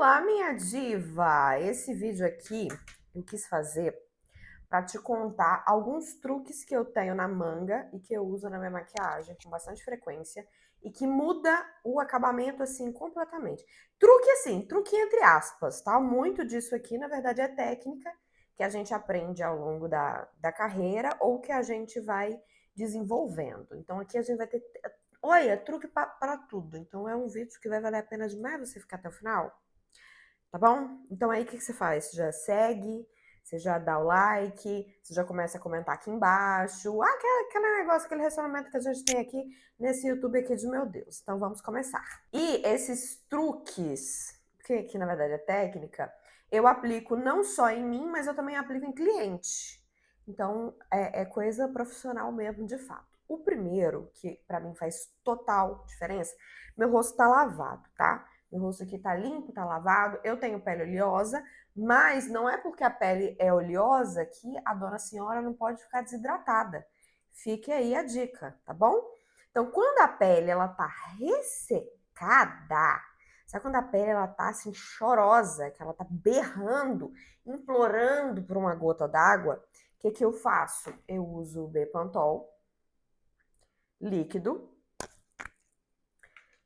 Olá, minha diva! Esse vídeo aqui eu quis fazer para te contar alguns truques que eu tenho na manga e que eu uso na minha maquiagem com bastante frequência e que muda o acabamento assim completamente. Truque assim, truque entre aspas, tá? Muito disso aqui, na verdade, é técnica que a gente aprende ao longo da carreira ou que a gente vai desenvolvendo. Então aqui a gente vai ter, olha, truque para tudo. Então é um vídeo que vai valer a pena demais você ficar até o final. Tá bom? Então aí o que você faz? Você já segue, você já dá o like, você já começa a comentar aqui embaixo. Ah, aquele negócio, aquele relacionamento que a gente tem aqui nesse YouTube aqui de meu Deus. Então vamos começar. E esses truques, que aqui na verdade é técnica, eu aplico não só em mim, mas eu também aplico em cliente. Então é coisa profissional mesmo, de fato. O primeiro, que pra mim faz total diferença, meu rosto tá lavado, tá? Meu rosto aqui tá limpo, tá lavado. Eu tenho pele oleosa, mas não é porque a pele é oleosa que a dona senhora não pode ficar desidratada. Fique aí a dica, tá bom? Então, quando a pele ela tá ressecada, sabe quando a pele ela tá assim chorosa, que ela tá berrando, implorando por uma gota d'água, o que eu faço? Eu uso o Bepantol líquido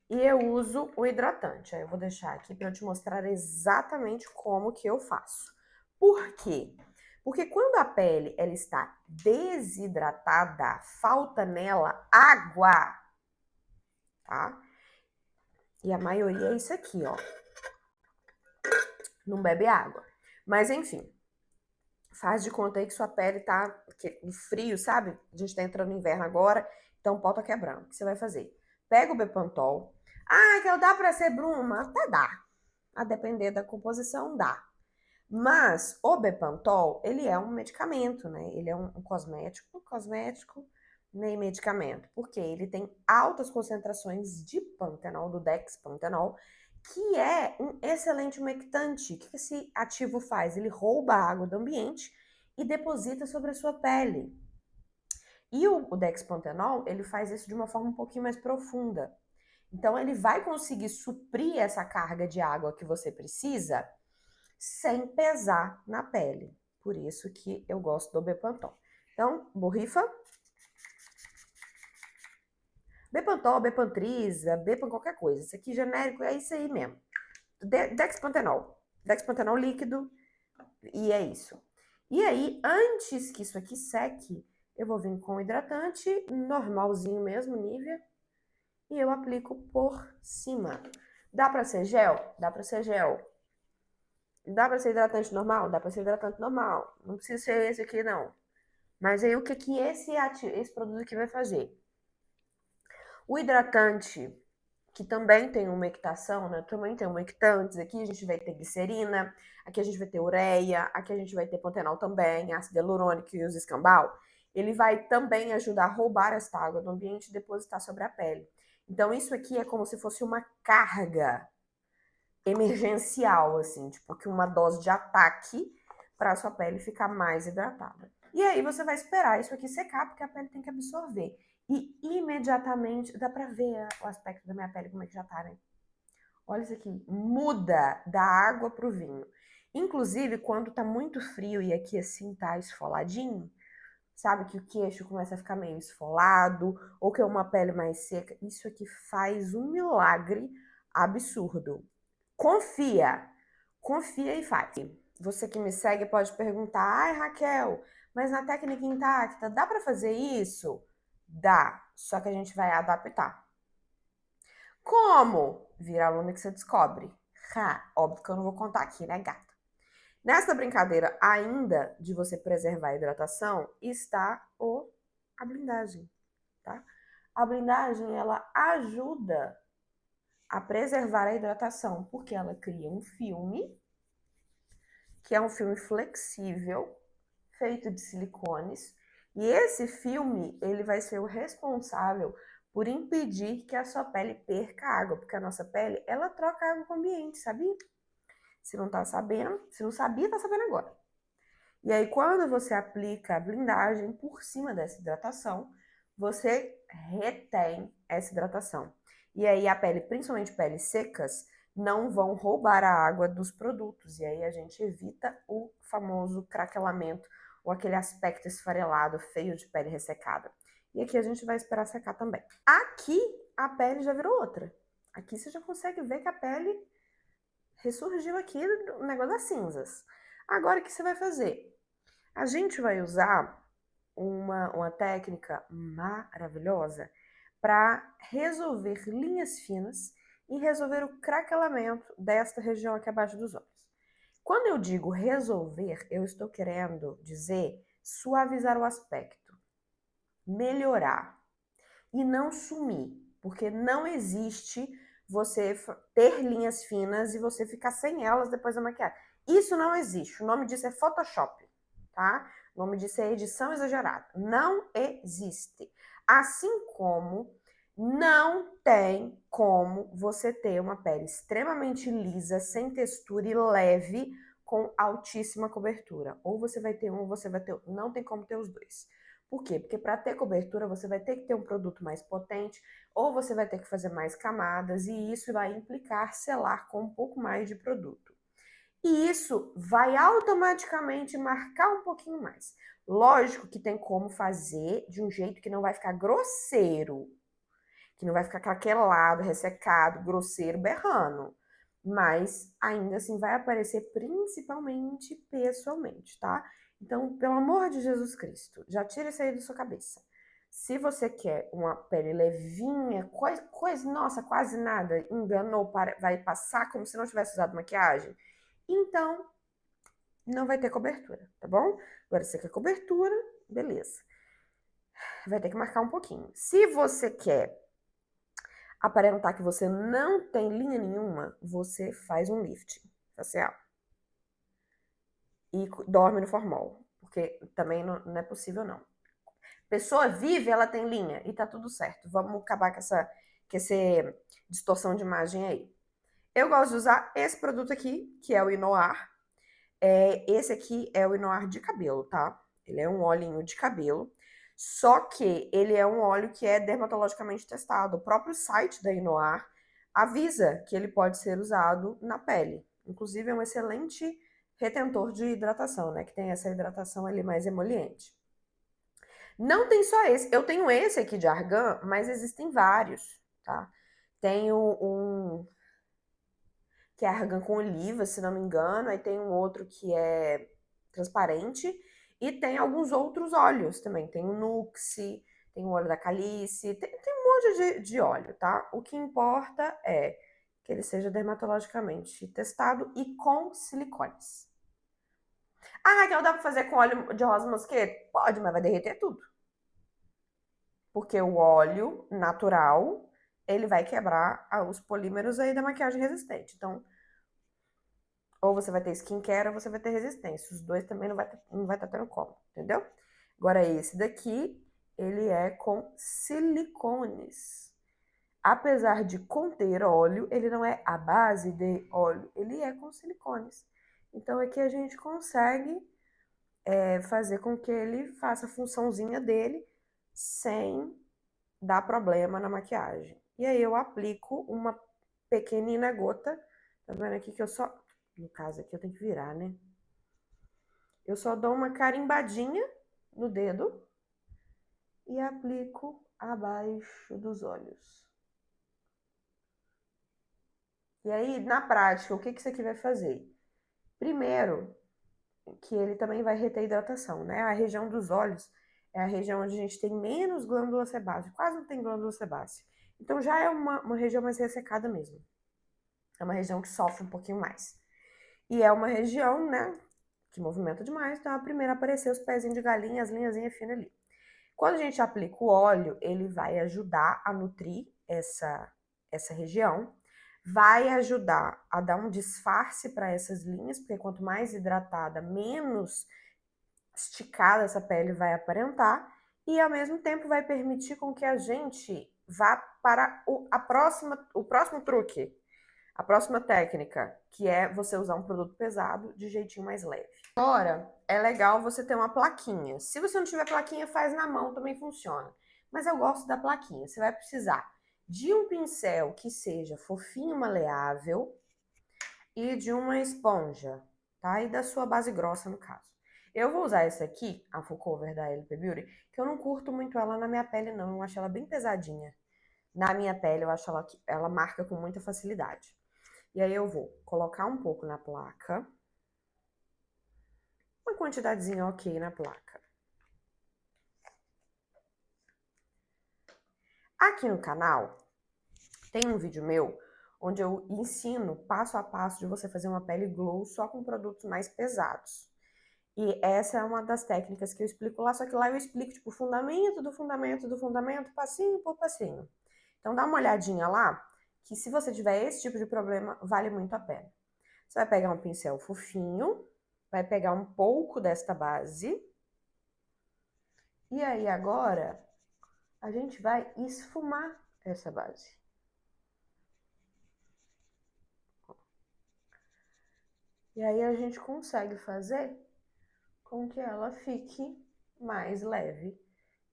e eu uso o hidratante. Aí eu vou deixar aqui para eu te mostrar exatamente como que eu faço. Por quê? Porque quando a pele ela está desidratada, falta nela água, tá? E a maioria é isso aqui, ó. Não bebe água. Mas enfim, faz de conta aí que sua pele tá no frio, sabe? A gente tá entrando no inverno agora, então o pau tá quebrando. O que você vai fazer? Pega o Bepantol. Ah, que dá pra ser bruma? Até dá. A depender da composição, dá. Mas o Bepantol, ele é um medicamento, né? Ele é um cosmético nem medicamento, porque ele tem altas concentrações de pantenol, do dexpantenol, que é um excelente umectante. O que esse ativo faz? Ele rouba a água do ambiente e deposita sobre a sua pele. E o dexpantenol, ele faz isso de uma forma um pouquinho mais profunda. Então, ele vai conseguir suprir essa carga de água que você precisa sem pesar na pele. Por isso que eu gosto do Bepantol. Então, borrifa. Bepantol, Bepantrisa, Bepan qualquer coisa. Isso aqui genérico é isso aí mesmo. Dexpantenol. Dexpantenol líquido. E é isso. E aí, antes que isso aqui seque, eu vou vir com o hidratante normalzinho mesmo, Nivea. E eu aplico por cima. Dá pra ser gel? Dá pra ser gel. Dá pra ser hidratante normal? Dá pra ser hidratante normal. Não precisa ser esse aqui, não. Mas aí, o que que esse produto aqui vai fazer? O hidratante, que também tem umectação, né? Também tem umectantes. Aqui a gente vai ter glicerina, aqui a gente vai ter ureia, aqui a gente vai ter pantenol também, ácido hialurônico e uso escambau. Ele vai também ajudar a roubar esta água do ambiente e depositar sobre a pele. Então, isso aqui é como se fosse uma carga emergencial, assim, tipo que uma dose de ataque para a sua pele ficar mais hidratada. E aí você vai esperar isso aqui secar, porque a pele tem que absorver. E imediatamente, dá pra ver o aspecto da minha pele, como é que já tá, né? Olha isso aqui, muda da água pro vinho. Inclusive, quando tá muito frio e aqui assim tá esfoladinho, sabe que o queixo começa a ficar meio esfolado, ou que é uma pele mais seca, isso aqui faz um milagre absurdo. Confia, confia e faz. Você que me segue pode perguntar, ai Raquel, mas na técnica intacta, dá pra fazer isso? Dá, só que a gente vai adaptar. Como? Vira aluna que você descobre. Óbvio que eu não vou contar aqui, né, gata? Nessa brincadeira ainda de você preservar a hidratação, está a blindagem, tá? A blindagem, ela ajuda a preservar a hidratação, porque ela cria um filme, que é um filme flexível, feito de silicones, e esse filme, ele vai ser o responsável por impedir que a sua pele perca água, porque a nossa pele, ela troca água com o ambiente, sabia? Se não tá sabendo, se não sabia, tá sabendo agora. E aí, quando você aplica a blindagem por cima dessa hidratação, você retém essa hidratação. E aí, a pele, principalmente peles secas, não vão roubar a água dos produtos. E aí a gente evita o famoso craquelamento ou aquele aspecto esfarelado, feio de pele ressecada. E aqui a gente vai esperar secar também. Aqui a pele já virou outra. Aqui você já consegue ver que a pele ressurgiu aqui no negócio das cinzas. Agora o que você vai fazer? A gente vai usar uma técnica maravilhosa para resolver linhas finas e resolver o craquelamento desta região aqui abaixo dos olhos. Quando eu digo resolver, eu estou querendo dizer suavizar o aspecto, melhorar e não sumir, porque não existe você ter linhas finas e você ficar sem elas depois da maquiagem. Isso não existe. O nome disso é Photoshop, tá? O nome disso é edição exagerada. Não existe. Assim como não tem como você ter uma pele extremamente lisa, sem textura e leve, com altíssima cobertura. Ou você vai ter um, ou você vai ter outro. Não tem como ter os dois. Por quê? Porque para ter cobertura, você vai ter que ter um produto mais potente, ou você vai ter que fazer mais camadas, e isso vai implicar selar com um pouco mais de produto. E isso vai automaticamente marcar um pouquinho mais. Lógico que tem como fazer de um jeito que não vai ficar grosseiro, que não vai ficar craquelado, ressecado, grosseiro, berrando. Mas ainda assim vai aparecer principalmente pessoalmente, tá? Então, pelo amor de Jesus Cristo, já tira isso aí da sua cabeça. Se você quer uma pele levinha, nossa, quase nada, enganou, vai passar como se não tivesse usado maquiagem, então não vai ter cobertura, tá bom? Agora, se você quer cobertura, beleza. Vai ter que marcar um pouquinho. Se você quer aparentar que você não tem linha nenhuma, você faz um lifting facial. E dorme no formol, porque também não é possível, não. Pessoa vive, ela tem linha e tá tudo certo. Vamos acabar com essa distorção de imagem aí. Eu gosto de usar esse produto aqui, que é o Inoar. Esse aqui é o Inoar de cabelo, tá? Ele é um óleozinho de cabelo. Só que ele é um óleo que é dermatologicamente testado. O próprio site da Inoar avisa que ele pode ser usado na pele. Inclusive, é um excelente retentor de hidratação, né? Que tem essa hidratação ali mais emoliente. Não tem só esse. Eu tenho esse aqui de argan, mas existem vários, tá? Tenho um que é argan com oliva, se não me engano. Aí tem um outro que é transparente. E tem alguns outros óleos também. Tem o Nuxi, tem o óleo da Calice, tem um monte de óleo, tá? O que importa é que ele seja dermatologicamente testado e com silicones. Ah, Raquel, dá pra fazer com óleo de rosa mosqueta? Pode, mas vai derreter tudo. Porque o óleo natural, ele vai quebrar os polímeros aí da maquiagem resistente. Então, ou você vai ter skincare ou você vai ter resistência. Os dois também não vai estar tendo como, entendeu? Agora, esse daqui, ele é com silicones. Apesar de conter óleo, ele não é a base de óleo, ele é com silicones. Então, aqui a gente consegue fazer com que ele faça a funçãozinha dele sem dar problema na maquiagem. E aí eu aplico uma pequenina gota, tá vendo aqui que eu só... No caso aqui eu tenho que virar, né? Eu só dou uma carimbadinha no dedo e aplico abaixo dos olhos. E aí, na prática, o que isso aqui vai fazer? Primeiro, que ele também vai reter hidratação, né? A região dos olhos é a região onde a gente tem menos glândula sebácea, quase não tem glândula sebácea. Então já é uma região mais ressecada mesmo. É uma região que sofre um pouquinho mais. E é uma região, né, que movimenta demais, então a primeira a aparecer os pezinhos de galinha, as linhazinhas finas ali. Quando a gente aplica o óleo, ele vai ajudar a nutrir essa região, vai ajudar a dar um disfarce para essas linhas, porque quanto mais hidratada, menos esticada essa pele vai aparentar, e ao mesmo tempo vai permitir com que a gente vá para o próximo truque, a próxima técnica, que é você usar um produto pesado de jeitinho mais leve. Agora, é legal você ter uma plaquinha. Se você não tiver plaquinha, faz na mão, também funciona. Mas eu gosto da plaquinha. Você vai precisar de um pincel que seja fofinho, maleável, e de uma esponja, tá? E da sua base grossa, no caso. Eu vou usar essa aqui, a Full Cover da LP Beauty, que eu não curto muito ela na minha pele, não. Eu acho ela bem pesadinha. Na minha pele, eu acho ela marca com muita facilidade. E aí eu vou colocar um pouco na placa. Uma quantidadezinha ok na placa. Aqui no canal, tem um vídeo meu onde eu ensino passo a passo de você fazer uma pele glow só com produtos mais pesados. E essa é uma das técnicas que eu explico lá, só que lá eu explico, tipo, o fundamento do fundamento do fundamento, passinho por passinho. Então dá uma olhadinha lá, que se você tiver esse tipo de problema, vale muito a pena. Você vai pegar um pincel fofinho, vai pegar um pouco desta base, e aí agora a gente vai esfumar essa base. E aí a gente consegue fazer com que ela fique mais leve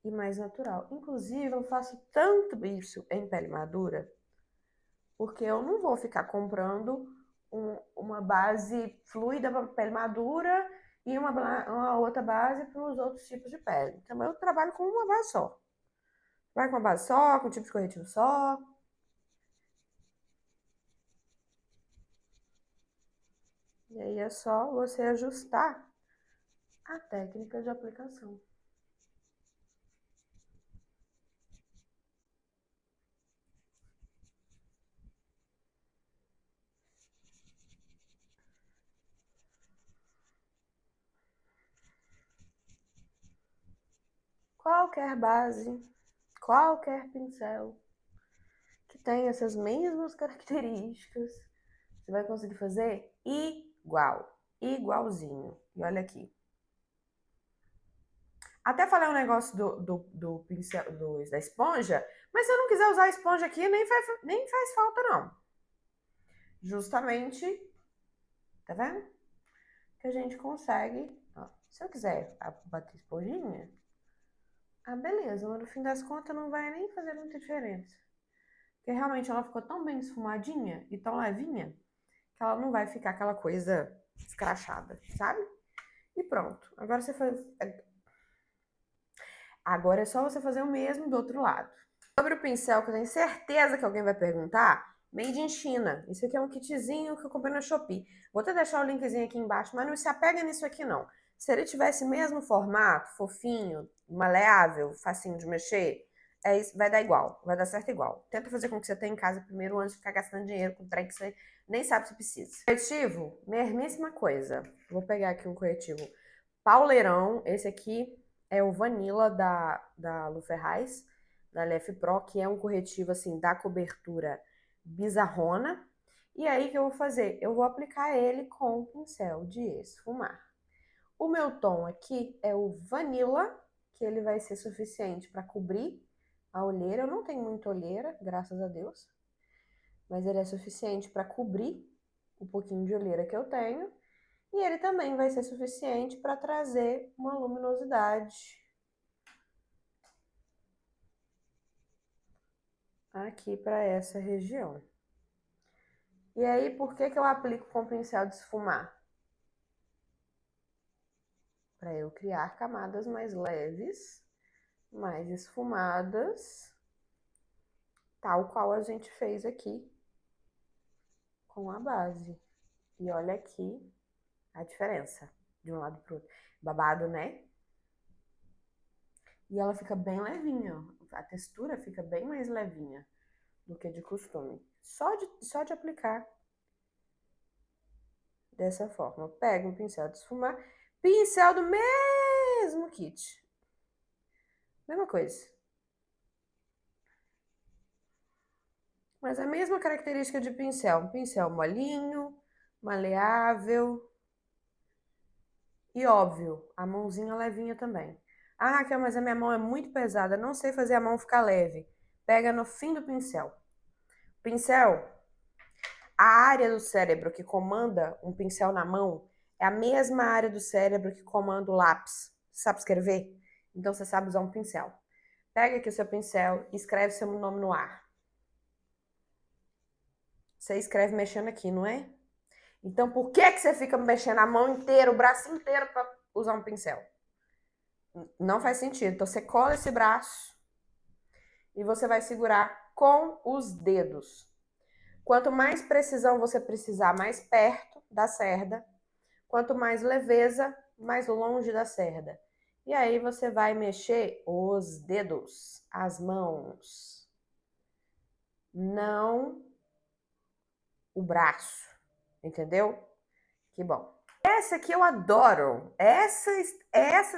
e mais natural. Inclusive, eu faço tanto isso em pele madura, porque eu não vou ficar comprando uma base fluida para pele madura e uma outra base para os outros tipos de pele. Então, eu trabalho com uma base só. Vai com uma base só, com um tipo de corretivo só. E aí é só você ajustar a técnica de aplicação. Qualquer base, qualquer pincel que tenha essas mesmas características, você vai conseguir fazer igual, igualzinho. E olha aqui. Até falei um negócio do pincel, da esponja, mas se eu não quiser usar a esponja aqui, nem faz falta, não. Justamente, tá vendo? Que a gente consegue, ó, se eu quiser bater esponjinha, beleza, mas no fim das contas não vai nem fazer muita diferença. Porque realmente ela ficou tão bem esfumadinha e tão levinha, que ela não vai ficar aquela coisa escrachada, sabe? E pronto. Agora é só você fazer o mesmo do outro lado. Sobre o pincel, que eu tenho certeza que alguém vai perguntar, made in China. Isso aqui é um kitzinho que eu comprei na Shopee. Vou até deixar o linkzinho aqui embaixo, mas não se apega nisso aqui não. Se ele tivesse mesmo formato, fofinho, maleável, facinho de mexer, vai dar igual, vai dar certo igual. Tenta fazer com que você tenha em casa primeiro antes de ficar gastando dinheiro com trem que você nem sabe se precisa. Corretivo, mesmíssima coisa. Vou pegar aqui um corretivo pauleirão. Esse aqui é o Vanilla da Lu Ferraz, da LF Pro, que é um corretivo assim da cobertura bizarrona. E aí, o que eu vou fazer? Eu vou aplicar ele com o pincel de esfumar. O meu tom aqui é o Vanilla, que ele vai ser suficiente para cobrir a olheira. Eu não tenho muita olheira, graças a Deus, mas ele é suficiente para cobrir o pouquinho de olheira que eu tenho. E ele também vai ser suficiente para trazer uma luminosidade aqui para essa região. E aí, por que eu aplico com pincel de esfumar? Para eu criar camadas mais leves, mais esfumadas, tal qual a gente fez aqui com a base. E olha aqui a diferença de um lado pro outro. Babado, né? E ela fica bem levinha, a textura fica bem mais levinha do que de costume. Só de aplicar dessa forma. Pega um pincel de esfumar, pincel do mesmo kit. Mesma coisa. Mas a mesma característica de pincel. Um pincel molinho, maleável. E óbvio, a mãozinha levinha também. Ah, Raquel, mas a minha mão é muito pesada, não sei fazer a mão ficar leve. Pega no fim do pincel. Pincel, a área do cérebro que comanda um pincel na mão é a mesma área do cérebro que comanda o lápis. Sabe escrever? Então você sabe usar um pincel. Pega aqui o seu pincel e escreve seu nome no ar. Você escreve mexendo aqui, não é? Então, por que que você fica mexendo a mão inteira, o braço inteiro para usar um pincel? Não faz sentido. Então, você cola esse braço e você vai segurar com os dedos. Quanto mais precisão você precisar, mais perto da cerda. Quanto mais leveza, mais longe da cerda. E aí você vai mexer os dedos, as mãos. Não o braço. Entendeu? Que bom. Essa aqui eu adoro. Essa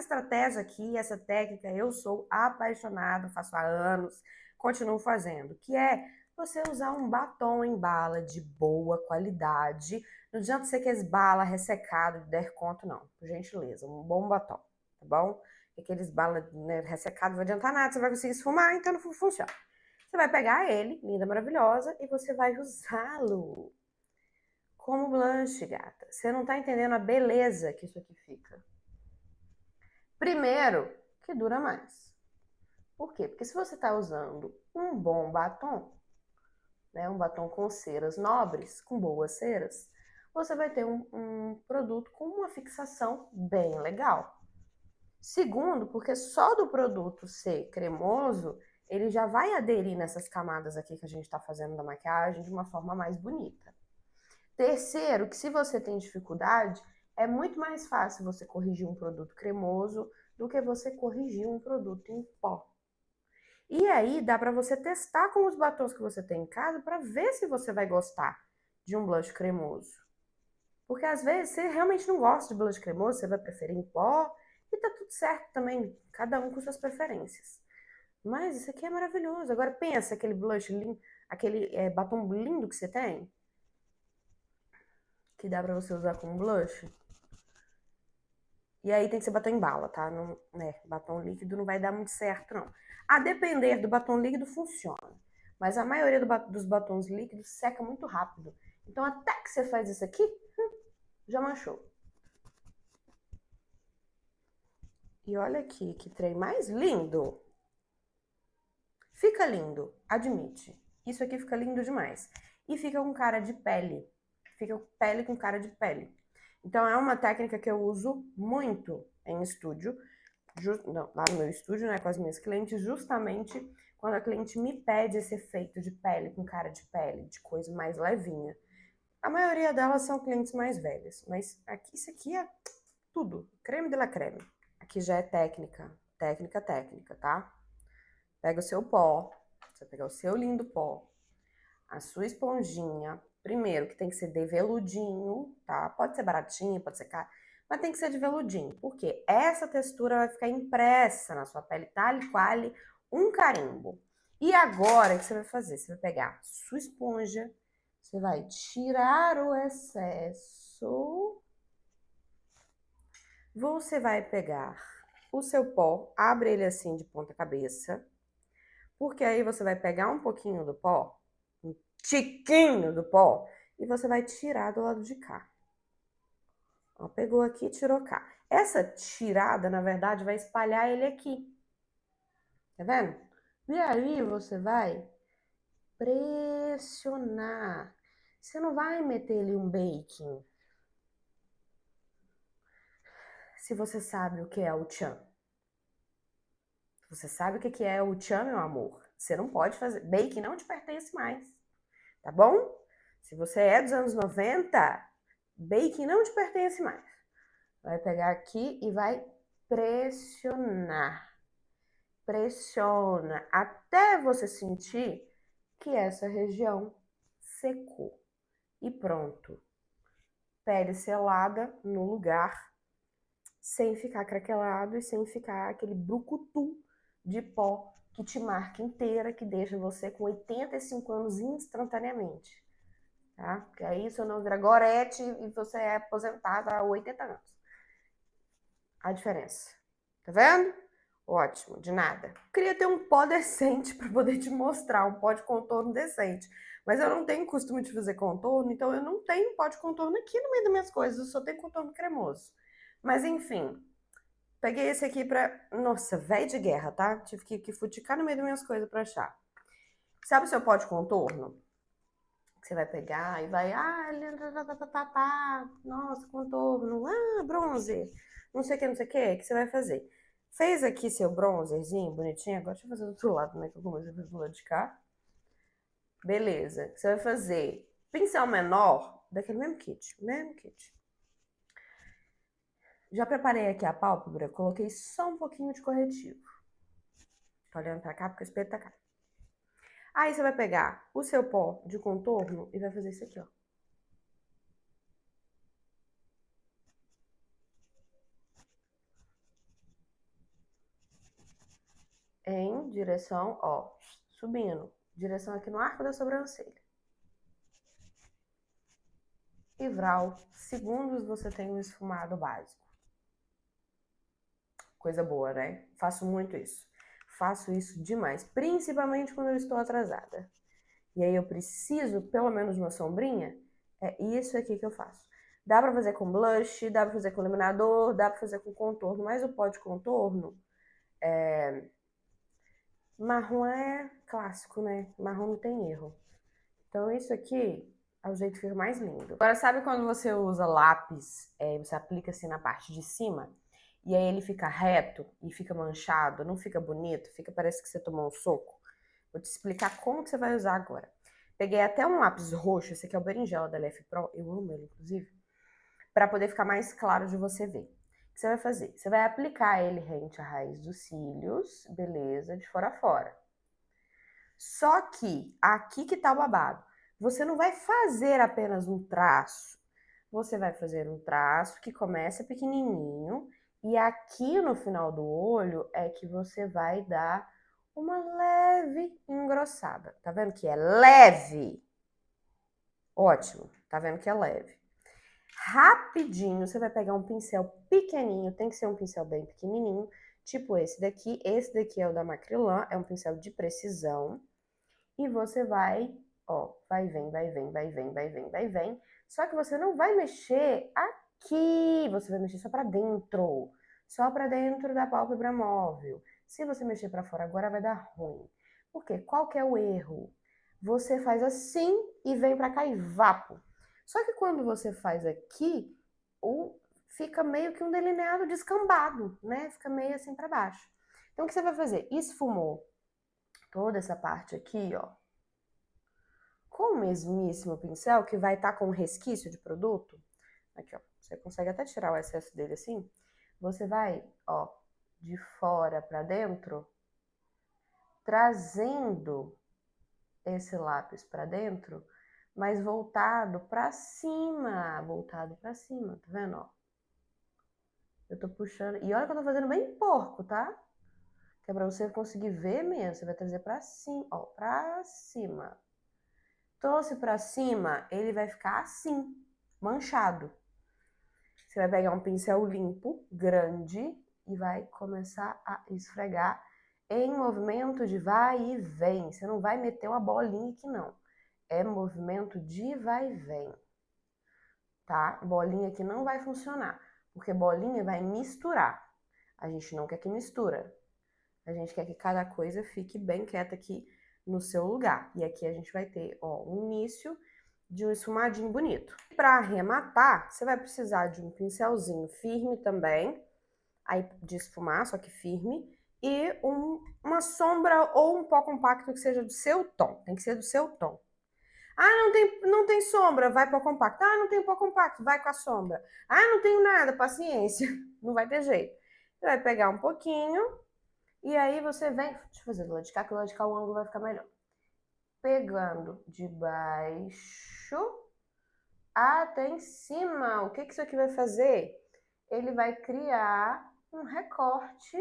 estratégia aqui, essa técnica, eu sou apaixonada, faço há anos, continuo fazendo, que é você usar um batom em bala de boa qualidade. Não adianta você que bala ressecado de der conto, não. Por gentileza, um bom batom, tá bom? Aqueles bala, né, ressecados não vai adiantar nada, você vai conseguir esfumar, então não funciona. Você vai pegar ele, linda, maravilhosa, e você vai usá-lo como blush, gata. Você não tá entendendo a beleza que isso aqui fica. Primeiro, que dura mais. Por quê? Porque se você tá usando um bom batom, né, um batom com ceras nobres, com boas ceras, você vai ter um produto com uma fixação bem legal. Segundo, porque só do produto ser cremoso, ele já vai aderir nessas camadas aqui que a gente tá fazendo da maquiagem de uma forma mais bonita. Terceiro, que se você tem dificuldade, é muito mais fácil você corrigir um produto cremoso do que você corrigir um produto em pó. E aí dá para você testar com os batons que você tem em casa para ver se você vai gostar de um blush cremoso. Porque às vezes você realmente não gosta de blush cremoso, você vai preferir em pó e tá tudo certo também, cada um com suas preferências. Mas isso aqui é maravilhoso. Agora pensa aquele blush lindo, aquele batom lindo que você tem, que dá pra você usar como blush. E aí tem que ser batom em bala, tá? Não, né, batom líquido não vai dar muito certo, não. A depender do batom líquido, funciona. Mas a maioria dos batons líquidos seca muito rápido. Então até que você faz isso aqui, já manchou. E olha aqui, que trem mais lindo. Fica lindo, admite. Isso aqui fica lindo demais. E fica com cara de pele. Fica pele com cara de pele. Então é uma técnica que eu uso muito em estúdio. Não, lá no meu estúdio, né, com as minhas clientes, justamente quando a cliente me pede esse efeito de pele com cara de pele, de coisa mais levinha. A maioria delas são clientes mais velhas, mas aqui, isso aqui é tudo, creme de la creme. Aqui já é técnica, técnica, tá? Pega o seu pó, você vai pegar o seu lindo pó, a sua esponjinha, primeiro que tem que ser de veludinho, tá? Pode ser baratinho, pode ser caro, mas tem que ser de veludinho, porque essa textura vai ficar impressa na sua pele, tal e qual um carimbo. E agora, o que você vai fazer? Você vai pegar sua esponja, você vai tirar o excesso, você vai pegar o seu pó, abre ele assim de ponta cabeça, porque aí você vai pegar um pouquinho do pó, um tiquinho do pó, e você vai tirar do lado de cá. Ó, pegou aqui, tirou cá. Essa tirada, na verdade, vai espalhar ele aqui. Tá vendo? E aí você vai pressionar. Você não vai meter ali um baking. Se você sabe o que é o tchan. Você sabe o que é o tchan, meu amor. Você não pode fazer. Baking não te pertence mais. Tá bom? Se você é dos anos 90, baking não te pertence mais. Vai pegar aqui e vai pressionar. Pressiona até você sentir que essa região secou. E pronto. Pele selada no lugar, sem ficar craquelado e sem ficar aquele brucutu de pó que te marca inteira, que deixa você com 85 anos instantaneamente. Tá? Porque aí você não vira gorete e você é aposentada há 80 anos. A diferença. Tá vendo? Ótimo, de nada. Queria ter um pó decente para poder te mostrar, um pó de contorno decente. Mas eu não tenho costume de fazer contorno, então eu não tenho pó de contorno aqui no meio das minhas coisas, eu só tenho contorno cremoso. Mas enfim, peguei esse aqui pra... Nossa, velho de guerra, tá? Tive que futicar no meio das minhas coisas pra achar. Sabe o seu pó de contorno? Você vai pegar e vai, nossa, contorno, bronzer, não sei o que, não sei o que você vai fazer. Fez aqui seu bronzerzinho, bonitinho, agora deixa eu fazer do outro lado, né, que eu comecei a fazer do lado de cá. Beleza, você vai fazer pincel menor, daquele mesmo kit, Já preparei aqui a pálpebra, coloquei só um pouquinho de corretivo. Tô olhando pra cá porque o espelho tá cá. Aí você vai pegar o seu pó de contorno e vai fazer isso aqui, ó. Em direção, ó, subindo. Direção aqui no arco da sobrancelha. E vral, segundos você tem um esfumado básico. Coisa boa, né? Faço muito isso. Faço isso demais, principalmente quando eu estou atrasada. E aí eu preciso, pelo menos, de uma sombrinha. É isso aqui que eu faço. Dá pra fazer com blush, dá pra fazer com iluminador, dá pra fazer com contorno, mas o pó de contorno marrom é clássico, né? Marrom não tem erro. Então isso aqui é o jeito que fica mais lindo. Agora, sabe quando você usa lápis, você aplica assim na parte de cima, e aí ele fica reto e fica manchado, não fica bonito, parece que você tomou um soco? Vou te explicar como que você vai usar agora. Peguei até um lápis roxo, esse aqui é o Berinjela da LF Pro, eu amo ele, inclusive, para poder ficar mais claro de você ver. O que você vai fazer? Você vai aplicar ele rente à raiz dos cílios, beleza, de fora a fora. Só que, aqui que tá o babado, você não vai fazer apenas um traço, você vai fazer um traço que começa pequenininho e aqui no final do olho é que você vai dar uma leve engrossada. Tá vendo que é leve? Ótimo, tá vendo que é leve. Rapidinho, você vai pegar um pincel pequenininho, tem que ser um pincel bem pequenininho, tipo esse daqui. Esse daqui é o da Macrylan, é um pincel de precisão. E você vai, ó, vai, vem, vai, vem, vai, vem, vai, vem, vai, vem. Só que você não vai mexer aqui, você vai mexer só pra dentro da pálpebra móvel. Se você mexer pra fora agora vai dar ruim. Por quê? Qual que é o erro? Você faz assim e vem pra cá e vapo. Só que quando você faz aqui, fica meio que um delineado descambado, né? Fica meio assim pra baixo. Então o que você vai fazer? Esfumou toda essa parte aqui, ó, com o mesmíssimo pincel, que vai estar com resquício de produto, aqui, ó, você consegue até tirar o excesso dele assim, você vai, ó, de fora para dentro, trazendo esse lápis para dentro, mas voltado para cima, tá vendo, ó? Eu tô puxando, e olha que eu tô fazendo bem porco, tá? Que é pra você conseguir ver mesmo, você vai trazer pra cima, ó, pra cima. Trouxe pra cima, ele vai ficar assim, manchado. Você vai pegar um pincel limpo, grande, e vai começar a esfregar em movimento de vai e vem. Você não vai meter uma bolinha aqui, não. É movimento de vai e vem, tá? Bolinha aqui não vai funcionar, porque bolinha vai misturar. A gente não quer que mistura. A gente quer que cada coisa fique bem quieta aqui no seu lugar. E aqui a gente vai ter, ó, um início de um esfumadinho bonito. Para arrematar, você vai precisar de um pincelzinho firme também, aí de esfumar, só que firme, e uma sombra ou um pó compacto que seja do seu tom. Tem que ser do seu tom. Ah, não tem sombra, vai pó compacto. Ah, não tem pó compacto, vai com a sombra. Ah, não tenho nada, paciência. Não vai ter jeito. Você vai pegar um pouquinho e aí você vem... Deixa eu fazer do lado de cá, que do lado de cá o ângulo vai ficar melhor. Pegando de baixo até em cima. O que isso aqui vai fazer? Ele vai criar um recorte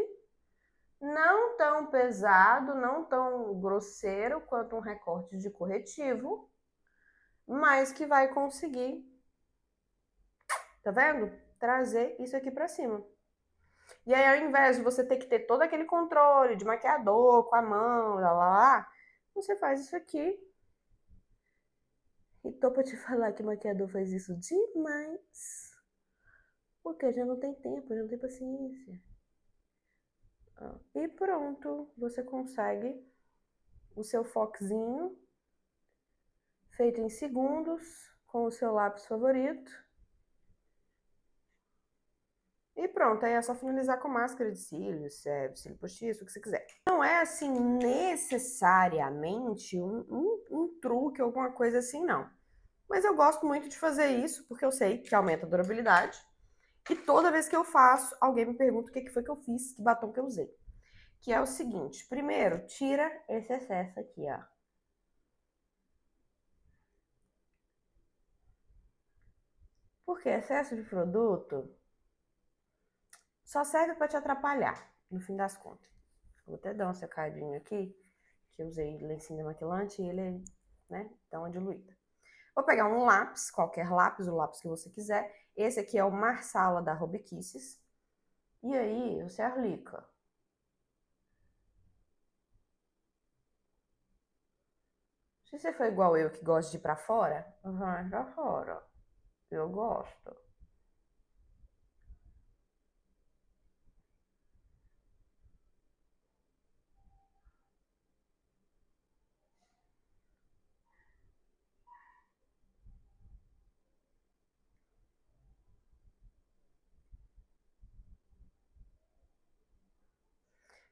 não tão pesado, não tão grosseiro quanto um recorte de corretivo, mas que vai conseguir, tá vendo? Trazer isso aqui pra cima. E aí, ao invés de você ter que ter todo aquele controle de maquiador com a mão, lá, você faz isso aqui. E tô pra te falar que o maquiador faz isso demais. Porque já não tem tempo, já não tem paciência. E pronto, você consegue o seu foquezinho feito em segundos, com o seu lápis favorito. E pronto, aí é só finalizar com máscara de cílios, cílio postiço, o que você quiser. Não é, assim, necessariamente um truque, alguma coisa assim, não. Mas eu gosto muito de fazer isso, porque eu sei que aumenta a durabilidade. E toda vez que eu faço, alguém me pergunta o que foi que eu fiz, que batom que eu usei. Que é o seguinte, primeiro, tira esse excesso aqui, ó. Porque excesso de produto só serve para te atrapalhar, no fim das contas. Vou até dar uma secadinha aqui, que eu usei lencinho demaquilante e ele, né, dá uma diluída. Vou pegar um lápis, qualquer lápis, o lápis que você quiser. Esse aqui é o Marsala da Hobby Kisses. E aí, você aplica. Se você for igual eu, que gosta de ir pra fora, vai pra fora. Eu gosto.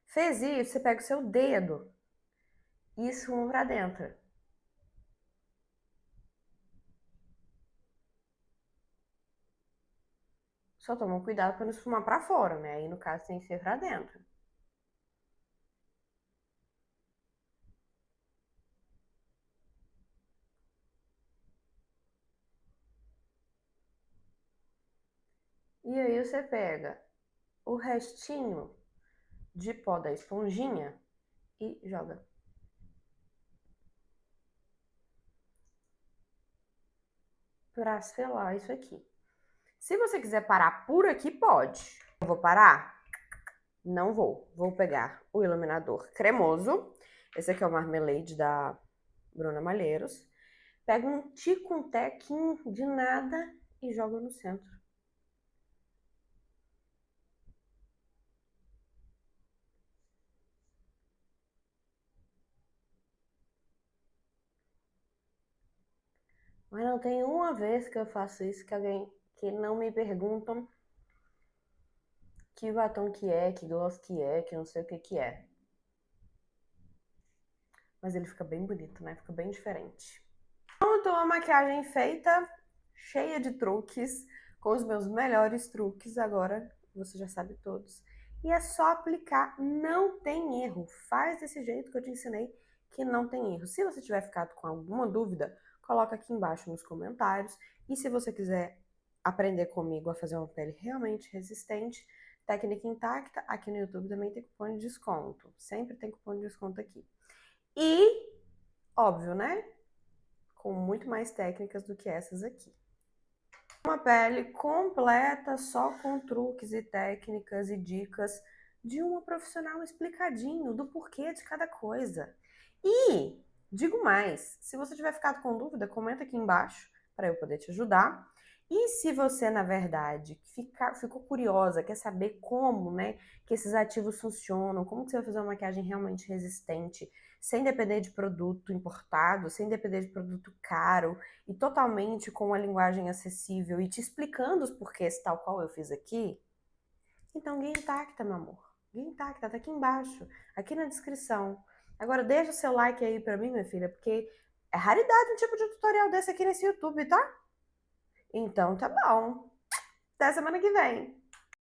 Fez isso, você pega o seu dedo e esfuma pra dentro. Só toma cuidado pra não esfumar pra fora, né? Aí no caso tem que ser pra dentro. E aí você pega o restinho de pó da esponjinha e joga. Pra selar isso aqui. Se você quiser parar por aqui, pode. Eu vou parar? Não vou. Vou pegar o iluminador cremoso. Esse aqui é o Marmalade da Bruna Malheiros. Pega um tico-tequinho de nada e joga no centro. Mas não tem uma vez que eu faço isso que não me perguntam que batom que é, que gloss que não sei o que é. Mas ele fica bem bonito, né? Fica bem diferente. Pronto, a maquiagem feita, cheia de truques, com os meus melhores truques. Agora você já sabe todos. E é só aplicar, não tem erro. Faz desse jeito que eu te ensinei, que não tem erro. Se você tiver ficado com alguma dúvida, coloca aqui embaixo nos comentários. E se você quiser aprender comigo a fazer uma pele realmente resistente, técnica intacta, aqui no YouTube também tem cupom de desconto. Sempre tem cupom de desconto aqui. E, óbvio, né? Com muito mais técnicas do que essas aqui. Uma pele completa, só com truques e técnicas e dicas de uma profissional explicadinho do porquê de cada coisa. E, digo mais, se você tiver ficado com dúvida, comenta aqui embaixo para eu poder te ajudar. E se você, na verdade, ficou curiosa, quer saber como, né, que esses ativos funcionam, como que você vai fazer uma maquiagem realmente resistente, sem depender de produto importado, sem depender de produto caro e totalmente com uma linguagem acessível e te explicando os porquês tal qual eu fiz aqui, então Guia Intacta, meu amor. Guia Intacta, tá aqui embaixo, aqui na descrição. Agora deixa o seu like aí pra mim, minha filha, porque é raridade um tipo de tutorial desse aqui nesse YouTube, tá? Então tá bom. Até semana que vem.